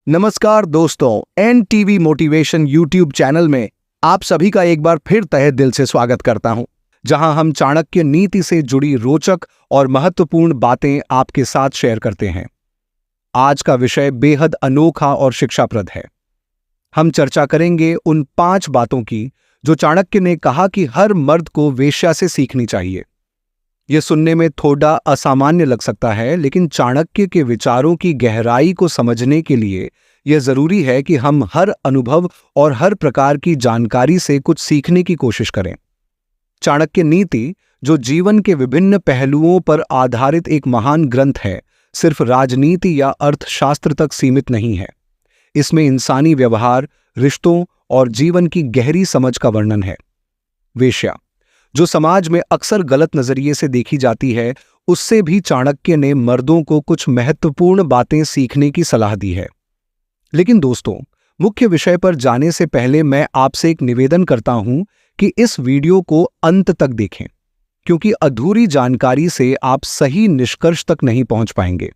नमस्कार दोस्तों, NTV motivation YouTube channel में आप सभी का एक बार फिर तहे दिल से स्वागत करता हूं, जहां हम चाणक्य नीति से जुड़ी रोचक और महत्वपूर्ण बातें आपके साथ शेयर करते हैं। आज का विषय बेहद अनोखा और शिक्षाप्रद है। हम चर्चा करेंगे उन 5 बातों की जो चाणक्य ने कहा कि हर मर्द को वेश्या से सीखनी चाहिए। यह सुनने में थोड़ा असामान्य लग सकता है, लेकिन चाणक्य के विचारों की गहराई को समझने के लिए यह जरूरी है कि हम हर अनुभव और हर प्रकार की जानकारी से कुछ सीखने की कोशिश करें। चाणक्य नीति, जो जीवन के विभिन्न पहलुओं पर आधारित एक महान ग्रंथ है, सिर्फ राजनीति या अर्थशास्त्र तक सीमित नहीं है। इसमें इंसानी व्यवहार, रिश्तों और जीवन की गहरी समझ का वर्णन है। वेश्या, जो समाज में अक्सर गलत नजरिए से देखी जाती है, उससे भी चाणक्य ने मर्दों को कुछ महत्वपूर्ण बातें सीखने की सलाह दी है। लेकिन दोस्तों, मुख्य विषय पर जाने से पहले मैं आपसे एक निवेदन करता हूं कि इस वीडियो को अंत तक देखें, क्योंकि अधूरी जानकारी से आप सही निष्कर्ष तक नहीं पहुंच पाएंगे।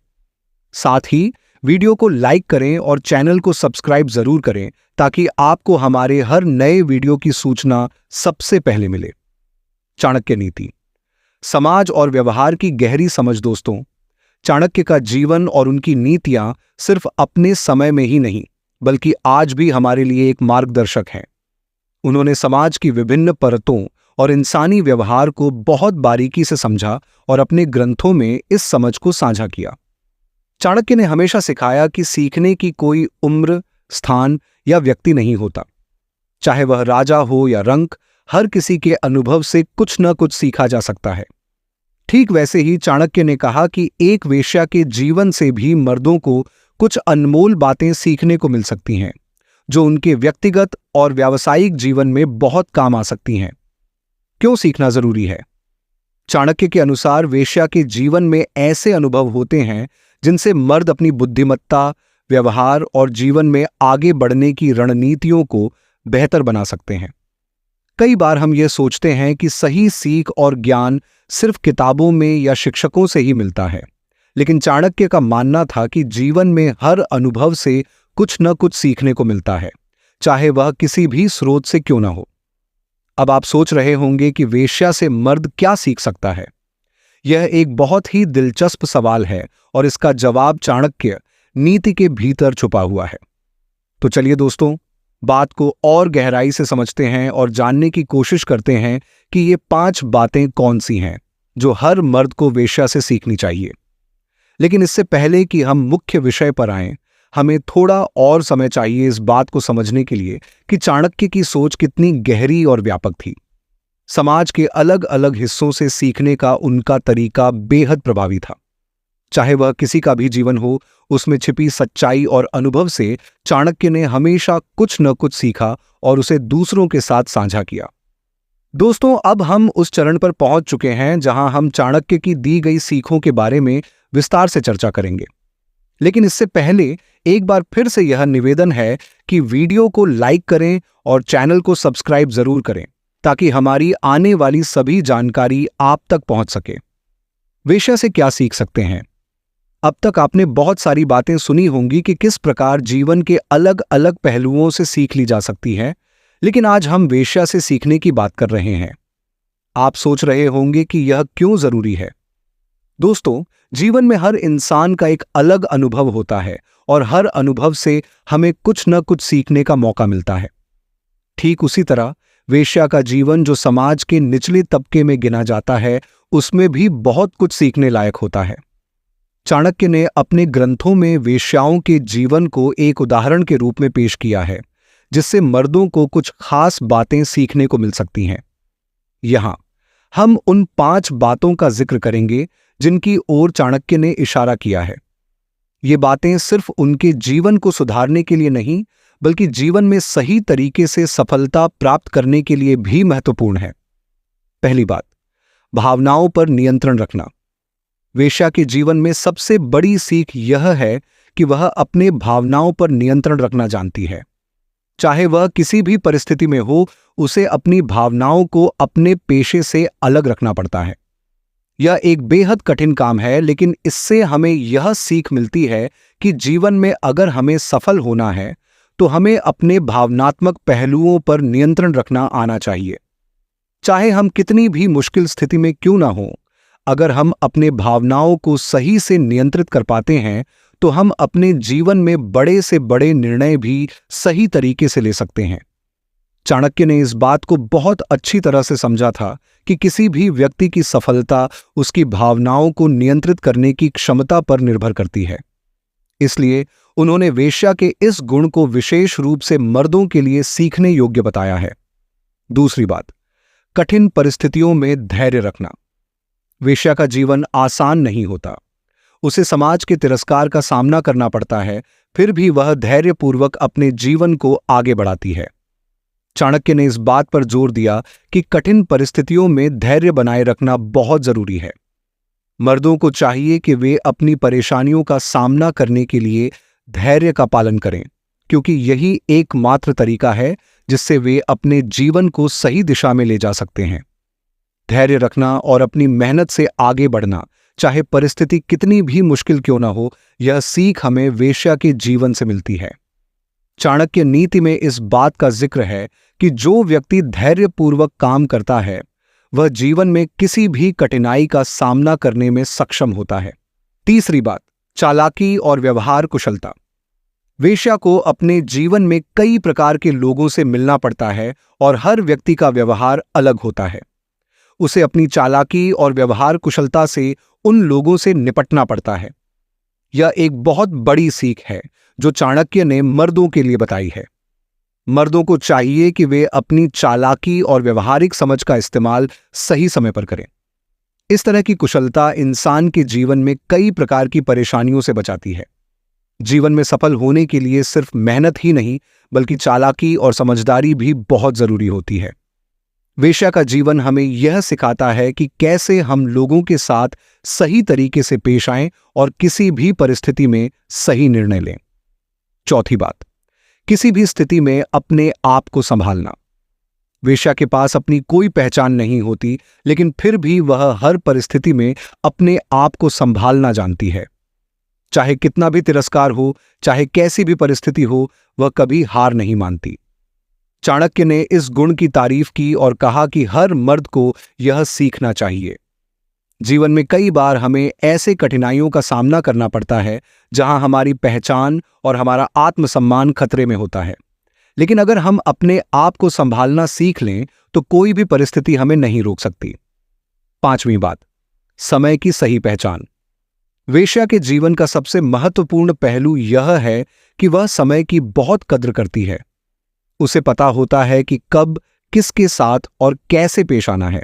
साथ ही वीडियो को लाइक करें और चैनल को सब्सक्राइब जरूर करें, ताकि आपको हमारे हर नए वीडियो की सूचना सबसे पहले मिले। चाणक्य नीति, समाज और व्यवहार की गहरी समझ। दोस्तों, चाणक्य का जीवन और उनकी नीतियां सिर्फ अपने समय में ही नहीं, बल्कि आज भी हमारे लिए एक मार्गदर्शक हैं। उन्होंने समाज की विभिन्न परतों और इंसानी व्यवहार को बहुत बारीकी से समझा और अपने ग्रंथों में इस समझ को साझा किया। चाणक्य ने हमेशा सिखाया कि सीखने की कोई उम्र, स्थान या व्यक्ति नहीं होता। चाहे वह राजा हो या रंक, हर किसी के अनुभव से कुछ न कुछ सीखा जा सकता है। ठीक वैसे ही चाणक्य ने कहा कि एक वेश्या के जीवन से भी मर्दों को कुछ अनमोल बातें सीखने को मिल सकती हैं, जो उनके व्यक्तिगत और व्यावसायिक जीवन में बहुत काम आ सकती हैं। क्यों सीखना जरूरी है? चाणक्य के अनुसार वेश्या के जीवन में ऐसे अनुभव होते हैं जिनसे मर्द अपनी बुद्धिमत्ता, व्यवहार और जीवन में आगे बढ़ने की रणनीतियों को बेहतर बना सकते हैं। कई बार हम ये सोचते हैं कि सही सीख और ज्ञान सिर्फ किताबों में या शिक्षकों से ही मिलता है, लेकिन चाणक्य का मानना था कि जीवन में हर अनुभव से कुछ न कुछ सीखने को मिलता है, चाहे वह किसी भी स्रोत से क्यों ना हो। अब आप सोच रहे होंगे कि वेश्या से मर्द क्या सीख सकता है। यह एक बहुत ही दिलचस्प सवाल है और इसका जवाब चाणक्य नीति के भीतर छुपा हुआ है। तो चलिए दोस्तों, बात को और गहराई से समझते हैं और जानने की कोशिश करते हैं कि ये 5 बातें कौन सी हैं जो हर मर्द को वेश्या से सीखनी चाहिए। लेकिन इससे पहले कि हम मुख्य विषय पर आएं, हमें थोड़ा और समय चाहिए इस बात को समझने के लिए कि चाणक्य की सोच कितनी गहरी और व्यापक थी। समाज के अलग अलग हिस्सों से सीखने का उनका तरीका बेहद प्रभावी था। चाहे वह किसी का भी जीवन हो, उसमें छिपी सच्चाई और अनुभव से चाणक्य ने हमेशा कुछ न कुछ सीखा और उसे दूसरों के साथ साझा किया। दोस्तों, अब हम उस चरण पर पहुंच चुके हैं जहां हम चाणक्य की दी गई सीखों के बारे में विस्तार से चर्चा करेंगे। लेकिन इससे पहले एक बार फिर से यह निवेदन है कि वीडियो को लाइक करें और चैनल को सब्सक्राइब जरूर करें, ताकि हमारी आने वाली सभी जानकारी आप तक पहुंच सके। वेश्या से क्या सीख सकते हैं? अब तक आपने बहुत सारी बातें सुनी होंगी कि किस प्रकार जीवन के अलग अलग पहलुओं से सीख ली जा सकती है, लेकिन आज हम वेश्या से सीखने की बात कर रहे हैं। आप सोच रहे होंगे कि यह क्यों जरूरी है? दोस्तों, जीवन में हर इंसान का एक अलग अनुभव होता है और हर अनुभव से हमें कुछ न कुछ सीखने का मौका मिलता है। ठीक उसी तरह वेश्या का जीवन, जो समाज के निचले तबके में गिना जाता है, उसमें भी बहुत कुछ सीखने लायक होता है। चाणक्य ने अपने ग्रंथों में वेश्याओं के जीवन को एक उदाहरण के रूप में पेश किया है, जिससे मर्दों को कुछ खास बातें सीखने को मिल सकती हैं। यहां हम उन 5 बातों का जिक्र करेंगे जिनकी ओर चाणक्य ने इशारा किया है। ये बातें सिर्फ उनके जीवन को सुधारने के लिए नहीं, बल्कि जीवन में सही तरीके से सफलता प्राप्त करने के लिए भी महत्वपूर्ण है। पहली बात, भावनाओं पर नियंत्रण रखना। वेश्या के जीवन में सबसे बड़ी सीख यह है कि वह अपने भावनाओं पर नियंत्रण रखना जानती है। चाहे वह किसी भी परिस्थिति में हो, उसे अपनी भावनाओं को अपने पेशे से अलग रखना पड़ता है। यह एक बेहद कठिन काम है, लेकिन इससे हमें यह सीख मिलती है कि जीवन में अगर हमें सफल होना है तो हमें अपने भावनात्मक पहलुओं पर नियंत्रण रखना आना चाहिए। चाहे हम कितनी भी मुश्किल स्थिति में क्यों ना हो, अगर हम अपने भावनाओं को सही से नियंत्रित कर पाते हैं तो हम अपने जीवन में बड़े से बड़े निर्णय भी सही तरीके से ले सकते हैं। चाणक्य ने इस बात को बहुत अच्छी तरह से समझा था कि किसी भी व्यक्ति की सफलता उसकी भावनाओं को नियंत्रित करने की क्षमता पर निर्भर करती है। इसलिए उन्होंने वेश्या के इस गुण को विशेष रूप से मर्दों के लिए सीखने योग्य बताया है। दूसरी बात, कठिन परिस्थितियों में धैर्य रखना। वेश्या का जीवन आसान नहीं होता। उसे समाज के तिरस्कार का सामना करना पड़ता है, फिर भी वह धैर्यपूर्वक अपने जीवन को आगे बढ़ाती है। चाणक्य ने इस बात पर जोर दिया कि कठिन परिस्थितियों में धैर्य बनाए रखना बहुत जरूरी है। मर्दों को चाहिए कि वे अपनी परेशानियों का सामना करने के लिए धैर्य का पालन करें, क्योंकि यही एकमात्र तरीका है जिससे वे अपने जीवन को सही दिशा में ले जा सकते हैं। धैर्य रखना और अपनी मेहनत से आगे बढ़ना, चाहे परिस्थिति कितनी भी मुश्किल क्यों ना हो, यह सीख हमें वेश्या के जीवन से मिलती है। चाणक्य नीति में इस बात का जिक्र है कि जो व्यक्ति धैर्यपूर्वक काम करता है वह जीवन में किसी भी कठिनाई का सामना करने में सक्षम होता है। तीसरी बात, चालाकी और व्यवहार कुशलता। वेश्या को अपने जीवन में कई प्रकार के लोगों से मिलना पड़ता है और हर व्यक्ति का व्यवहार अलग होता है। उसे अपनी चालाकी और व्यवहार कुशलता से उन लोगों से निपटना पड़ता है। यह एक बहुत बड़ी सीख है जो चाणक्य ने मर्दों के लिए बताई है। मर्दों को चाहिए कि वे अपनी चालाकी और व्यवहारिक समझ का इस्तेमाल सही समय पर करें। इस तरह की कुशलता इंसान के जीवन में कई प्रकार की परेशानियों से बचाती है। जीवन में सफल होने के लिए सिर्फ मेहनत ही नहीं, बल्कि चालाकी और समझदारी भी बहुत जरूरी होती है। वेश्या का जीवन हमें यह सिखाता है कि कैसे हम लोगों के साथ सही तरीके से पेश आएं और किसी भी परिस्थिति में सही निर्णय लें। चौथी बात, किसी भी स्थिति में अपने आप को संभालना। वेश्या के पास अपनी कोई पहचान नहीं होती, लेकिन फिर भी वह हर परिस्थिति में अपने आप को संभालना जानती है। चाहे कितना भी तिरस्कार हो, चाहे कैसी भी परिस्थिति हो, वह कभी हार नहीं मानती। चाणक्य ने इस गुण की तारीफ की और कहा कि हर मर्द को यह सीखना चाहिए। जीवन में कई बार हमें ऐसे कठिनाइयों का सामना करना पड़ता है जहां हमारी पहचान और हमारा आत्मसम्मान खतरे में होता है, लेकिन अगर हम अपने आप को संभालना सीख लें तो कोई भी परिस्थिति हमें नहीं रोक सकती। पांचवी बात, समय की सही पहचान। वेश्या के जीवन का सबसे महत्वपूर्ण पहलू यह है कि वह समय की बहुत कद्र करती है। उसे पता होता है कि कब, किसके साथ और कैसे पेश आना है।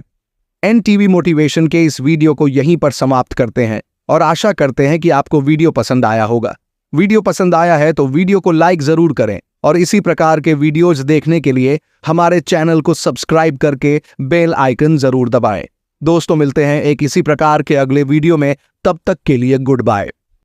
एनटीवी मोटिवेशन के इस वीडियो को यहीं पर समाप्त करते हैं और आशा करते हैं कि आपको वीडियो पसंद आया होगा। वीडियो पसंद आया है तो वीडियो को लाइक जरूर करें और इसी प्रकार के वीडियोज देखने के लिए हमारे चैनल को सब्सक्राइब करके बेल आइकन जरूर दबाएं। दोस्तों, मिलते हैं एक इसी प्रकार के अगले वीडियो में। तब तक के लिए गुड बाय।